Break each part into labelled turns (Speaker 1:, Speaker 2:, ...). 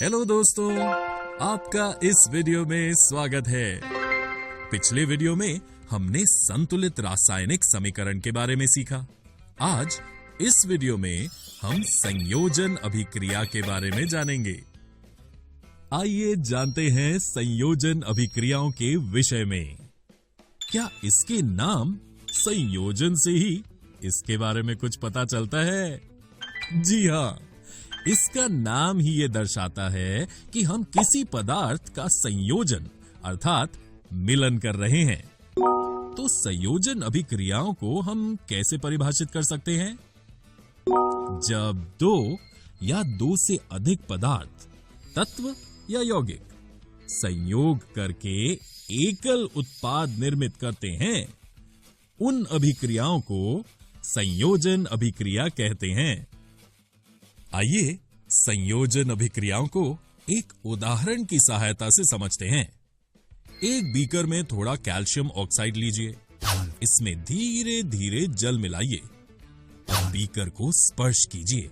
Speaker 1: Hello दोस्तों, आपका इस वीडियो में स्वागत है। पिछले वीडियो में हमने संतुलित रासायनिक समीकरण के बारे में सीखा। आज इस वीडियो में हम संयोजन अभिक्रिया के बारे में जानेंगे। आइए जानते हैं संयोजन अभिक्रियाओं के विषय में। क्या इसके नाम संयोजन से ही इसके बारे में कुछ पता चलता है? जी हाँ, इसका नाम ही ये दर्शाता है कि हम किसी पदार्थ का संयोजन अर्थात मिलन कर रहे हैं। तो संयोजन अभिक्रियाओं को हम कैसे परिभाषित कर सकते हैं? जब दो या दो से अधिक पदार्थ, तत्व या यौगिक संयोग करके एकल उत्पाद निर्मित करते हैं, उन अभिक्रियाओं को संयोजन अभिक्रिया कहते हैं। आइए संयोजन अभिक्रियाओं को एक उदाहरण की सहायता से समझते हैं। एक बीकर में थोड़ा कैल्शियम ऑक्साइड लीजिए, इसमें धीरे धीरे जल मिलाइए और बीकर को स्पर्श कीजिए।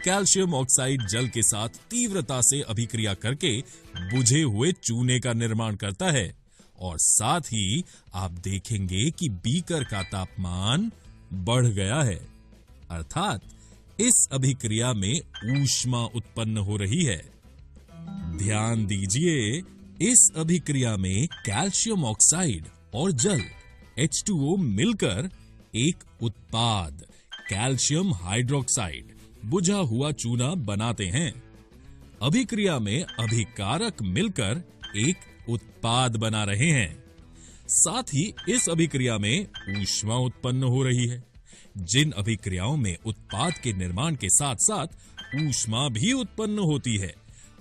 Speaker 1: कैल्शियम ऑक्साइड जल के साथ तीव्रता से अभिक्रिया करके बुझे हुए चूने का निर्माण करता है और साथ ही आप देखेंगे कि बीकर का तापमान बढ़ गया है, अर्थात इस अभिक्रिया में ऊष्मा उत्पन्न हो रही है। ध्यान दीजिए, इस अभिक्रिया में कैल्शियम ऑक्साइड और जल H2O मिलकर एक उत्पाद कैल्शियम हाइड्रोक्साइड बुझा हुआ चूना बनाते हैं। अभिक्रिया में अभिकारक मिलकर एक उत्पाद बना रहे हैं। साथ ही इस अभिक्रिया में ऊष्मा उत्पन्न हो रही है। जिन अभिक्रियाओं में उत्पाद के निर्माण के साथ साथ ऊष्मा भी उत्पन्न होती है,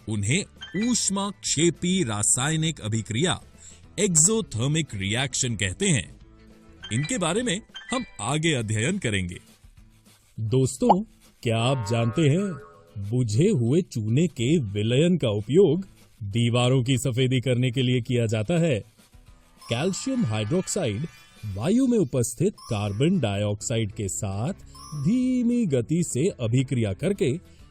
Speaker 1: उन्हें ऊष्माक्षेपी रासायनिक अभिक्रिया एक्सोथर्मिक रिएक्शन कहते हैं। इनके बारे में हम आगे अध्ययन करेंगे।
Speaker 2: दोस्तों, क्या आप जानते हैं बुझे हुए चूने के विलयन का उपयोग दीवारों की सफेदी करने के लिए किया जाता है। कैल्शियम हाइड्रोक्साइड वायु में उपस्थित कार्बन डाइऑक्साइड के साथ धीमी गति से अभिक्रिया करके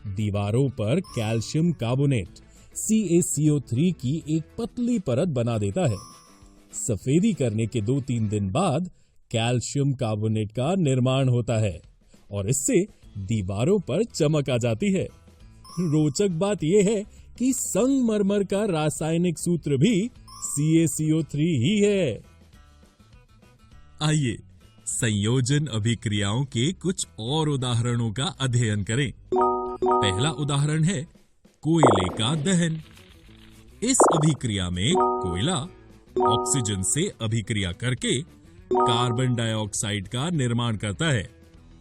Speaker 2: दीवारों पर कैल्शियम कार्बोनेट CaCO3 की एक पतली परत बना देता है। सफेदी करने के 2-3 दिन बाद कैल्शियम कार्बोनेट का निर्माण होता है और इससे दीवारों पर चमक आ जाती है। रोचक बात यह है कि संगमरमर का रासायनिक सूत्र भी CaCO3 ही है।
Speaker 1: आइए संयोजन अभिक्रियाओं के कुछ और उदाहरणों का अध्ययन करें। पहला उदाहरण है कोयले का दहन। इस अभिक्रिया में कोयला ऑक्सीजन से अभिक्रिया करके कार्बन डाइऑक्साइड का निर्माण करता है।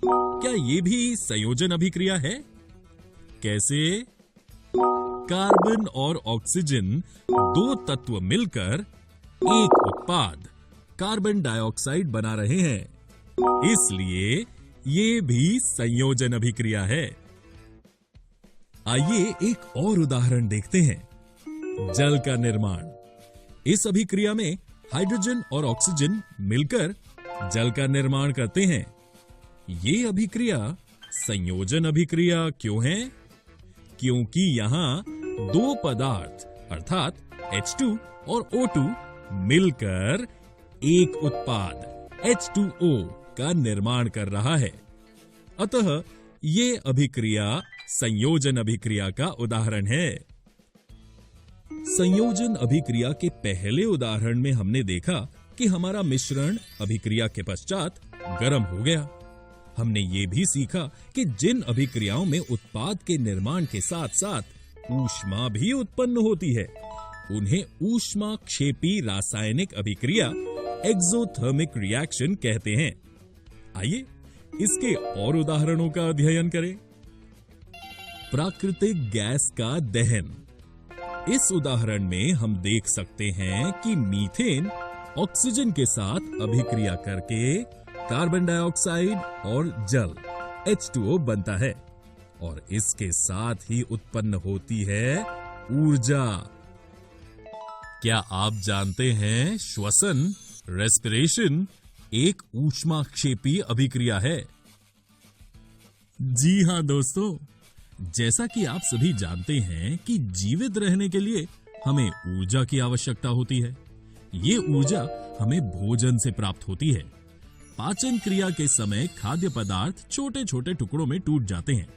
Speaker 1: क्या ये भी संयोजन अभिक्रिया है? कैसे? कार्बन और ऑक्सीजन दो तत्व मिलकर एक उत्पाद कार्बन डाइऑक्साइड बना रहे हैं, इसलिए ये भी संयोजन अभिक्रिया है। आइए एक और उदाहरण देखते हैं, जल का निर्माण। इस अभिक्रिया में हाइड्रोजन और ऑक्सीजन मिलकर जल का निर्माण करते हैं। ये अभिक्रिया संयोजन अभिक्रिया क्यों है? क्योंकि यहां दो पदार्थ अर्थात H2 और O2 मिलकर एक उत्पाद H2O का निर्माण कर रहा है। अतः ये अभिक्रिया संयोजन अभिक्रिया का उदाहरण है। संयोजन अभिक्रिया के पहले उदाहरण में हमने देखा कि हमारा मिश्रण अभिक्रिया के पश्चात गर्म हो गया। हमने ये भी सीखा कि जिन अभिक्रियाओं में उत्पाद के निर्माण के साथ साथ ऊष्मा भी उत्पन्न होती है, उन्हें ऊष्माक्षेपी रासायनिक अभिक्रिया एक्सोथर्मिक रिएक्शन कहते हैं। आइए इसके और उदाहरणों का अध्ययन करें। प्राकृतिक गैस का दहन। इस उदाहरण में हम देख सकते हैं कि मीथेन ऑक्सीजन के साथ अभिक्रिया करके कार्बन डाइऑक्साइड और जल H2O बनता है और इसके साथ ही उत्पन्न होती है ऊर्जा। क्या आप जानते हैं श्वसन रेस्पिरेशन एक ऊष्माक्षेपी अभिक्रिया है? जी हां दोस्तों, जैसा कि आप सभी जानते हैं कि जीवित रहने के लिए हमें ऊर्जा की आवश्यकता होती है। ये ऊर्जा हमें भोजन से प्राप्त होती है। पाचन क्रिया के समय खाद्य पदार्थ छोटे छोटे टुकड़ों में टूट जाते हैं।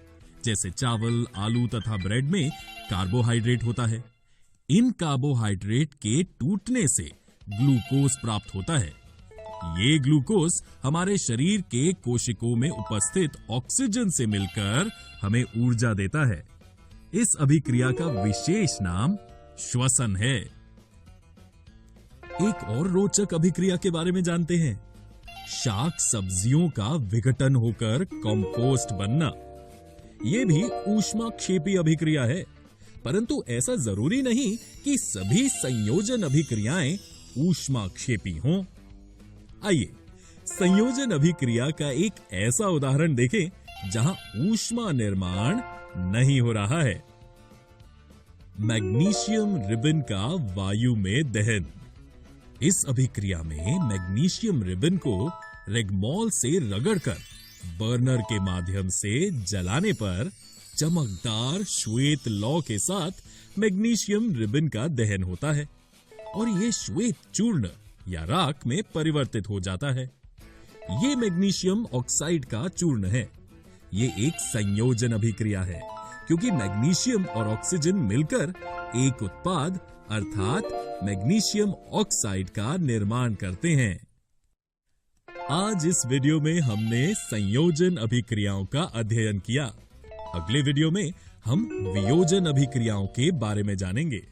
Speaker 1: जैसे चावल, आलू तथा ब्रेड में कार्बोहाइड्रेट होता है। इन कार्बोहाइड्रेट के टूटने से ग्लूकोज प्राप्त होता है। ये ग्लूकोज हमारे शरीर के कोशिकाओं में उपस्थित ऑक्सीजन से मिलकर हमें ऊर्जा देता है। इस अभिक्रिया का विशेष नाम श्वसन है। एक और रोचक अभिक्रिया के बारे में जानते हैं। शाक सब्जियों का विघटन होकर कंपोस्ट बनना। यह भी ऊष्माक्षेपी अभिक्रिया है, परंतु ऐसा जरूरी नहीं कि सभी संयोजन अभिक्रियाएं ऊष्माक्षेपी हों। आइए संयोजन अभिक्रिया का एक ऐसा उदाहरण देखें जहां ऊष्मा निर्माण नहीं हो रहा है। मैग्नीशियम रिबन का वायु में दहन। इस अभिक्रिया में मैग्नीशियम रिबन को रेगमॉल से रगड़कर बर्नर के माध्यम से जलाने पर चमकदार श्वेत लौ के साथ मैग्नीशियम रिबन का दहन होता है और यह श्वेत चूर्ण या राख में परिवर्तित हो जाता है। यह मैग्नीशियम ऑक्साइड का चूर्ण है। यह एक संयोजन अभिक्रिया है क्योंकि मैग्नीशियम और ऑक्सीजन मिलकर एक उत्पाद अर्थात मैग्नीशियम ऑक्साइड का निर्माण करते हैं। आज इस वीडियो में हमने संयोजन अभिक्रियाओं का अध्ययन किया। अगले वीडियो में हम वियोजन अभिक्रियाओं के बारे में जानेंगे।